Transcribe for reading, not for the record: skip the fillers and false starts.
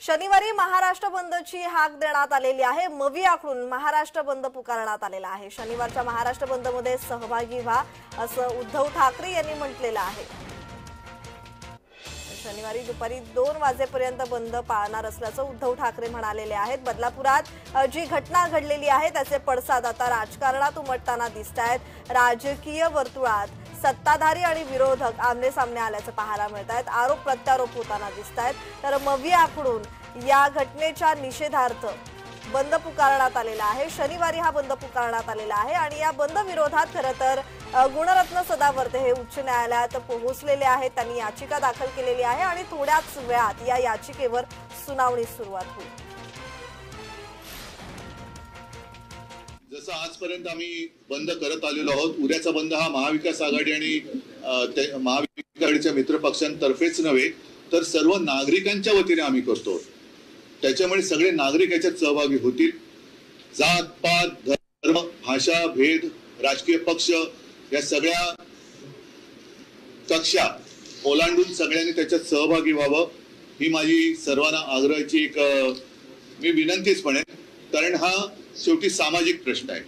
शनिवारी महाराष्ट्र बंदची हाक देण्यात आलेली आहे। मवियाकडून महाराष्ट्र बंद पुकारण्यात आलेला आहे। शनिवारच्या महाराष्ट्र बंदमध्ये सहभागी व्हा असं उद्धव ठाकरे यांनी म्हटलेलं आहे। शनिवारी दुपारी 2 वाजेपर्यंत बंद पाळणार असल्याचं उद्धव ठाकरे म्हणालेले आहेत। बदलापुरात जी घटना घडलेली आहे त्याचे पडसाद आता राजकारणात उमटताना दिसतायत। राजकीय वर्तुळात सत्ताधारी आणि विरोधक आमने सामने आल्याचं पाहायला मिळत आहेत। आरोप प्रत्यारोप होताना दिसतायत। तर मवियाकडून या घटनेच्या निषेधार्थ बंद पुकारण्यात आलेला आहे। शनिवारी हा बंद पुकारण्यात आलेला आहे आणि या बंद विरोधात खरं तर गुणरत्न सदावर्ते हे उच्च न्यायालयात पोहोचलेले आहेत। त्यांनी याचिका दाखल केलेली आहे आणि थोड्याच वेळात या याचिकेवर सुनावणी सुरुवात होईल। जसं आजपर्यंत आम्ही बंद करत आलेलो आहोत, उद्याचा बंद हा महाविकास आघाडी आणि महाविकास आघाडीच्या मित्र पक्षांतर्फेच नव्हे तर सर्व नागरिकांच्या वतीने आम्ही करतो। त्याच्यामुळे सगळे नागरिक याच्यात सहभागी होतील। जात पात धर्म भाषा भेद राजकीय पक्ष या सगळ्या कक्षा ओलांडून सगळ्यांनी त्याच्यात सहभागी व्हावं ही माझी सर्वांना आग्रहाची एक मी विनंतीच म्हणेन, कारण हा शेवटी सामाजिक प्रश्न आहे।